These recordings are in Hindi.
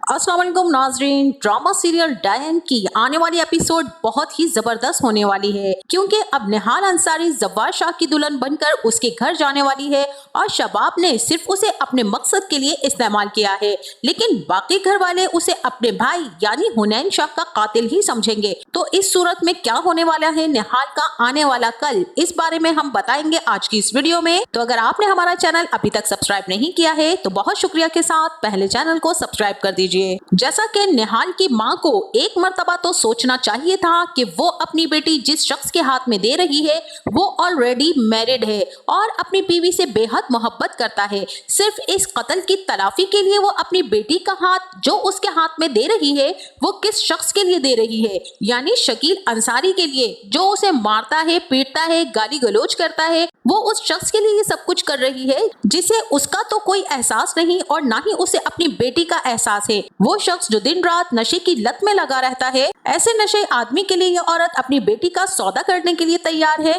अस्सलाम वालेकुम नाजरीन। ड्रामा सीरियल डायन की आने वाली एपिसोड बहुत ही जबरदस्त होने वाली है, क्योंकि अब निहाल अंसारी जव्वार शाह की दुल्हन बनकर उसके घर जाने वाली है और शबाब ने सिर्फ उसे अपने मकसद के लिए इस्तेमाल किया है, लेकिन बाकी घर वाले उसे अपने भाई यानी हुनैन शाह का कातिल ही समझेंगे। तो इस सूरत में क्या होने वाला है निहाल का आने वाला कल, इस बारे में हम बताएंगे आज की इस वीडियो में। तो अगर आपने हमारा चैनल अभी तक सब्सक्राइब नहीं किया है तो बहुत शुक्रिया के साथ पहले चैनल को सब्सक्राइब कर दीजिए। जैसा कि निहाल की मां को एक मर्तबा तो सोचना चाहिए था कि वो अपनी बेटी जिस शख्स के हाथ में दे रही है वो ऑलरेडी मैरिड है और अपनी बीवी से बेहद मोहब्बत करता है। सिर्फ इस कत्ल की तलाफी के लिए वो अपनी बेटी का हाथ जो उसके हाथ में दे रही है वो किस शख्स के लिए दे रही है, यानी शकील अंसारी के लिए, जो उसे मारता है, पीटता है, गाली गलौज करता है। वो उस शख्स के लिए ये सब कुछ कर रही है जिसे उसका तो कोई एहसास नहीं और ना ही उसे अपनी बेटी का एहसास है। वो शख्स जो दिन रात नशे की लत में लगा रहता है, ऐसे नशे आदमी के लिए ये औरत अपनी बेटी का सौदा करने के लिए तैयार है।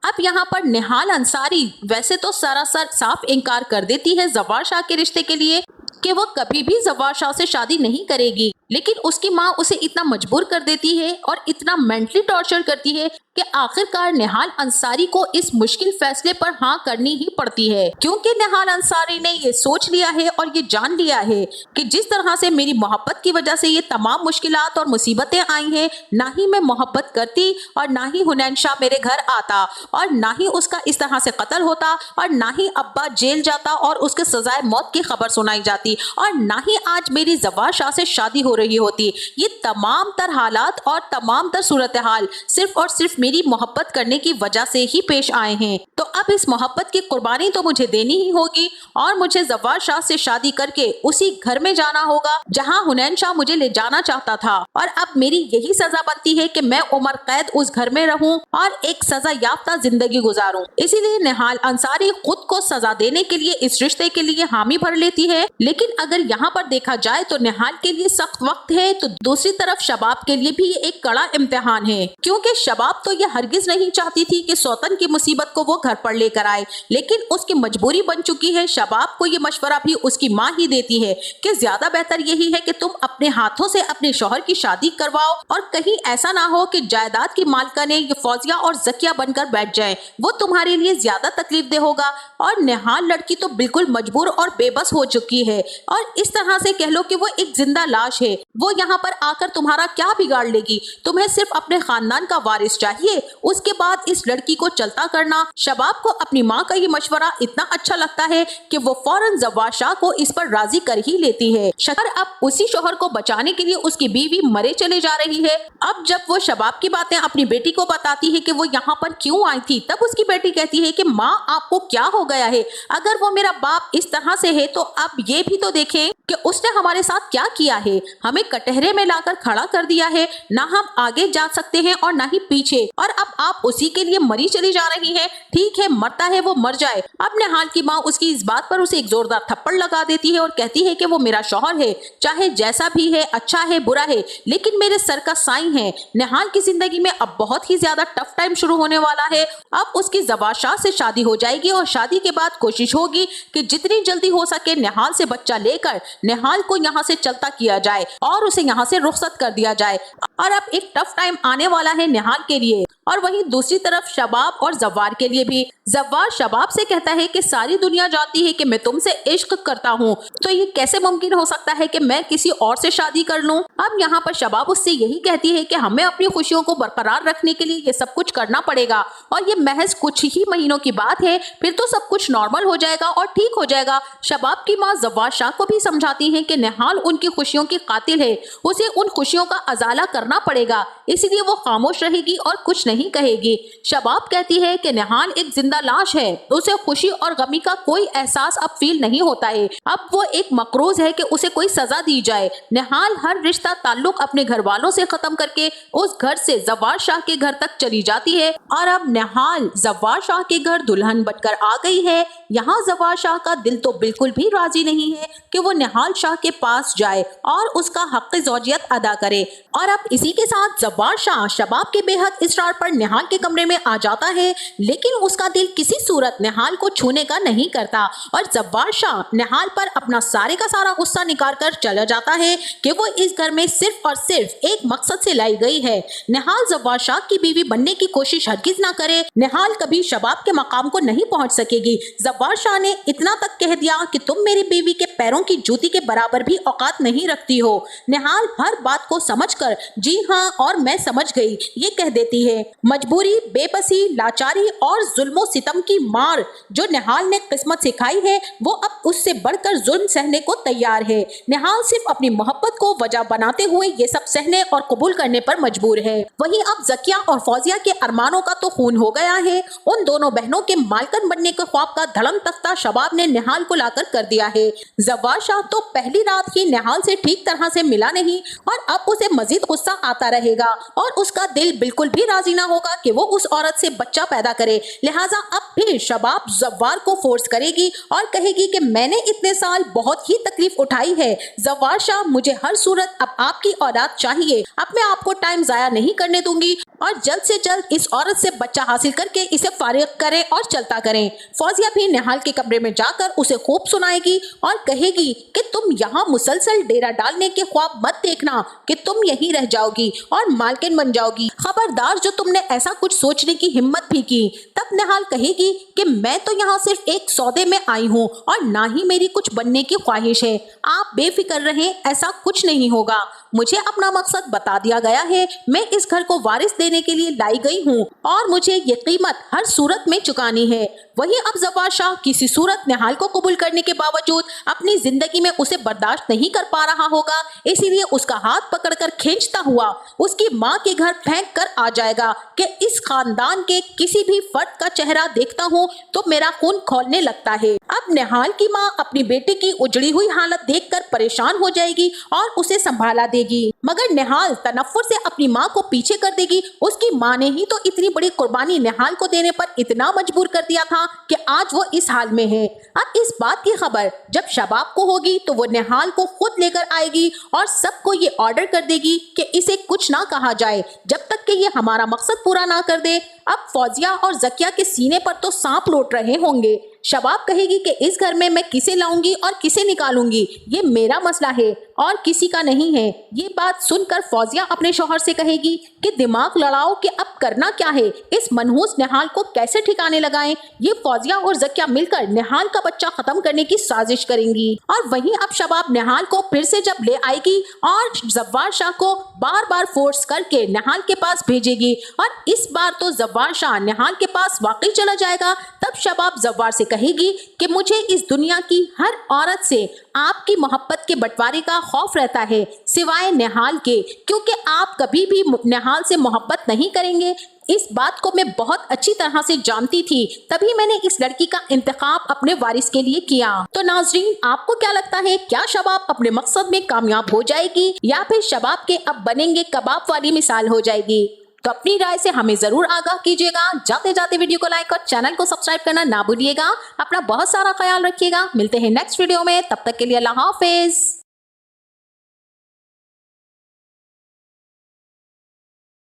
अब यहाँ पर निहाल अंसारी वैसे तो सरासर साफ इनकार कर देती है जव्वार शाह के रिश्ते के लिए कि वो कभी भी जव्वार शाह से शादी नहीं करेगी, लेकिन उसकी माँ उसे इतना मजबूर कर देती है और इतना मेंटली टॉर्चर करती है कि आखिरकार निहाल अंसारी को इस मुश्किल फैसले पर हाँ करनी ही पड़ती है, क्योंकि निहाल अंसारी ने ये सोच लिया है और ये जान लिया है कि जिस तरह से मेरी मोहब्बत की वजह से ये तमाम मुश्किलात और मुसीबतें आई हैं, ना ही मैं मोहब्बत करती और ना ही हुनैन शाह मेरे घर आता और ना ही उसका इस तरह से कत्ल होता और ना ही अब्बा जेल जाता और उसके सजाए मौत की खबर सुनाई जाती और ना ही आज मेरी जव्वार शाह से शादी हो रही होती। ये तमाम तर हालात और तमाम तर सूरत हाल सिर्फ और सिर्फ मेरी मोहब्बत करने की वजह से ही पेश आए हैं। तो अब इस मोहब्बत की कुर्बानी तो मुझे देनी ही होगी और मुझे जव्वार शाह से शादी करके उसी घर में जाना होगा जहां हुनैन शाह मुझे ले जाना चाहता था। और अब मेरी यही सजा बनती है कि मैं उम्र कैद उस घर में रहूं और एक सजा याफ्ता जिंदगी गुजारूं। इसीलिए निहाल अंसारी खुद को सजा देने के लिए इस रिश्ते के लिए हामी भर लेती है। लेकिन अगर यहाँ पर देखा जाए तो निहाल के लिए सख्त वक्त है, तो दूसरी तरफ शबाब के लिए भी एक कड़ा इम्तिहान है, क्योंकि शबाब तो यह हरगिज नहीं चाहती थी कि सौतन की मुसीबत को वो घर पर लेकर आए, लेकिन उसकी मजबूरी बन चुकी है। शबाब को ये मशवरा भी उसकी माँ ही देती है कि ज्यादा बेहतर यही है कि तुम अपने हाथों से अपने शौहर की शादी करवाओ और कहीं ऐसा ना हो कि जायदाद की मालकाने ये फौजिया और जकिया बनकर बैठ जाए, वो तुम्हारे लिए ज्यादा तकलीफ दे होगा। और निहाल लड़की तो बिल्कुल मजबूर और बेबस हो चुकी है और इस तरह से कह लो कि वो एक जिंदा लाश है। वो यहाँ पर आकर तुम्हारा क्या बिगाड़ लेगी, तुम्हें सिर्फ अपने खानदान का वारिस चाहिए, उसके बाद इस लड़की को चलता करना। शबाब को अपनी माँ का ये मशवरा इतना अच्छा लगता है कि वो फौरन जव्वार शाह को इस पर राजी कर ही लेती है। शकर अब उसी शोहर को बचाने के लिए उसकी बीवी मरे चले जा रही है। अब जब वो शबाब की बातें अपनी बेटी को बताती है कि वो यहाँ पर क्यों आई थी, तब उसकी बेटी कहती है कि माँ आपको क्या हो गया है, अगर वो मेरा बाप इस तरह से है तो अब ये भी तो देखें कि उसने हमारे साथ क्या किया है, हमें कटहरे में लाकर खड़ा कर दिया है, ना हम आगे जा सकते हैं और ना ही पीछे, और अब आप उसी के लिए मरी चली जा रही हैं। ठीक है, मरता है वो मर जाए। अब निहाल की माँ उसकी इस बात पर उसे एक जोरदार थप्पड़ लगा देती है और कहती है कि वो मेरा शौहर है, चाहे जैसा भी है, अच्छा है बुरा है, लेकिन मेरे सर का साईं है। निहाल की जिंदगी में अब बहुत ही ज्यादा टफ टाइम शुरू होने वाला है। अब उसकी जव्वार शाह से शादी हो जाएगी और शादी के बाद कोशिश होगी कि जितनी जल्दी हो सके निहाल से बच्चा लेकर निहाल को यहाँ से चलता किया जाए और उसे यहाँ से रुखसत कर दिया जाए। और अब एक टफ टाइम आने वाला है निहाल के लिए और वहीं दूसरी तरफ शबाब और जव्वार के लिए भी। जव्वार शबाब से कहता है कि सारी दुनिया जानती है कि मैं तुमसे इश्क करता हूँ, तो ये कैसे मुमकिन हो सकता है कि मैं किसी और से शादी कर लूँ। अब यहाँ पर शबाब उससे यही कहती है कि हमें अपनी खुशियों को बरकरार रखने के लिए ये सब कुछ करना पड़ेगा और ये महज कुछ ही महीनों की बात है, फिर तो सब कुछ नॉर्मल हो जाएगा और ठीक हो जाएगा। शबाब की माँ जव्वार शाह को भी समझाती है कि निहाल उनकी खुशियों की कातिल है, उसे उन खुशियों का अजाला करना पड़ेगा, इसलिए वो खामोश रहेगी और कुछ नहीं कहेगी। शबाब कहती है कि निहाल एक जिंदा लाश है, उसे खुशी और गमी का कोई एहसास अब फील नहीं होता है। अब वो एक मकरूज है कि उसे कोई सजा दी जाए। निहाल हर रिश्ता ताल्लुक अपने घर वालों से खत्म करके उस घर से जव्वार शाह के घर तक चली जाती है और अब निहाल जव्वार शाह के घर दुल्हन बनकर आ गई है। यहाँ जव्वार शाह का दिल तो बिल्कुल भी राजी नहीं है कि वो निहाल शाह के पास जाए और उसका हक ज़ौजियत अदा करे। और अब इसी के साथ जव्वार शाह शबाब के बेहद इसरार पर फटाफट निहाल के कमरे में आ जाता है, लेकिन उसका दिल किसी सूरत निहाल को छूने का नहीं करता और जब्बार शाह निहाल पर अपना सारे का सारा गुस्सा निकाल कर चला जाता है कि वो इस घर में सिर्फ और सिर्फ एक मकसद से लाई गई है। निहाल जब्बार शाह की बीवी बनने की कोशिश हरगिज ना करे। निहाल कभी शबाब के मकाम को नहीं पहुंच सकेगी। जब्बार शाह ने इतना तक कह दिया कि तुम मेरी बीवी के पैरों की जूती के बराबर भी औकात नहीं रखती हो। निहाल हर बात को समझकर जी हाँ और मैं समझ गई ये कह देती है। मजबूरी, बेबसी, लाचारी और जुल्मो सितम की मार जो निहाल ने किस्मत सिखाई है वो अब उससे बढ़कर जुल्म सहने को तैयार है। निहाल सिर्फ अपनी मोहब्बत को वजह बनाते हुए ये सब सहने और कबूल करने पर मजबूर है। वहीं अब जकिया और फौजिया के अरमानों का तो खून हो गया है। उन दोनों बहनों के मालकन बनने के ख्वाब का धड़म तख्ता शबाब ने निहाल को लाकर कर दिया है। जब्बार शाह तो पहली रात ही निहाल से ठीक तरह से मिला नहीं और अब उसे मजीद गुस्सा आता रहेगा और उसका दिल बिल्कुल भी राजी ना होगा कि वो उस औरत से बच्चा पैदा करे। लिहाजा अब भी शबाब जब्बार को फोर्स करेगी और कहेगी कि मैंने इतने साल बहुत ही तकलीफ उठाई है जब्बार शाह, मुझे हर सूरत अब आपकी औलाद चाहिए। अब मैं आपको टाइम जाया नहीं करने दूंगी और जल्द से जल्द इस औरत से बच्चा हासिल करके इसे फारिग करें और चलता करें। फौजिया भी निहाल के कमरे में जाकर उसे खूब सुनाएगी और कहेगी कि तुम यहाँ मुसलसल डेरा डालने के ख्वाब मत देखना कि तुम यहीं रह जाओगी और मालकिन बन जाओगी। खबरदार जो तुमने ऐसा कुछ सोचने की हिम्मत भी की। तब निहाल कहेगी कि मैं तो यहाँ सिर्फ एक सौदे में आई हूँ और ना ही मेरी कुछ बनने की ख्वाहिश है। आप बेफिक्र रहें, ऐसा कुछ नहीं होगा। मुझे अपना मकसद बता दिया गया है। मैं इस घर को वारिस देने के लिए लाई गई हूँ और मुझे ये कीमत हर सूरत में चुकानी है। वहीं अब जब्बार शाह किसी सूरत निहाल को कबूल करने के बावजूद अपनी जिंदगी में उसे बर्दाश्त नहीं कर पा रहा होगा, इसीलिए उसका हाथ पकड़कर खींचता हुआ उसकी माँ के घर फेंक कर आ जाएगा कि इस खानदान के किसी भी फर्द का चेहरा देखता हूँ तो मेरा खून खौलने लगता है। अब निहाल की माँ अपनी बेटी की उजड़ी हुई हालत देखकर परेशान हो जाएगी और उसे संभाला देगी, मगर निहाल तनफ्फुर से अपनी माँ को पीछे कर देगी। उसकी माँ ने ही तो इतनी बड़ी कुर्बानी निहाल को देने पर इतना मजबूर कर दिया था कि आज वो इस हाल में है। अब इस बात की खबर जब शबाब को होगी तो वो निहाल को खुद लेकर आएगी और सबको ये ऑर्डर कर देगी कि इसे कुछ ना कहा जाए जब तक कि ये हमारा मकसद पूरा ना कर दे। अब फौजिया और जकिया के सीने पर तो सांप लौट रहे होंगे। शबाब कहेगी कि इस घर में मैं किसे लाऊंगी और किसे निकालूंगी ये मेरा मसला है और किसी का नहीं है। ये बात सुनकर फौजिया अपने शौहर से कहेगी कि दिमाग लड़ाओ कि अब करना क्या है, इस मनहूस निहाल को कैसे ठिकाने लगाएं। ये फौजिया और जकिया मिलकर निहाल का बच्चा खत्म करने की साजिश करेंगी और वहीं अब शबाब निहाल को फिर से जब ले आएगी और जब्बार शाह को बार बार फोर्स करके निहाल के पास भेजेगी और इस बार तो जब्बार शाह निहाल के पास वाकई चला जाएगा। तब शबाब जब्बार से कहेगी कि मुझे इस दुनिया की हर औरत से आपकी मोहब्बत के बंटवारे का खौफ रहता है सिवाय निहाल के, क्योंकि आप कभी भी निहाल से मोहब्बत नहीं करेंगे। इस बात को मैं बहुत अच्छी तरह से जानती थी, तभी मैंने इस लड़की का इंतखाब अपने वारिस के लिए किया। तो नाजरीन, आपको क्या लगता है, क्या शबाब अपने मकसद में कामयाब हो जाएगी या फिर शबाब के अब बनेंगे कबाब वाली मिसाल हो जाएगी? तो अपनी राय से हमें जरूर आगाह कीजिएगा। जाते जाते वीडियो को लाइक और चैनल को सब्सक्राइब करना ना भूलिएगा। अपना बहुत सारा ख्याल रखिएगा। मिलते हैं नेक्स्ट वीडियो में, तब तक के लिए अल्लाह हाफिज।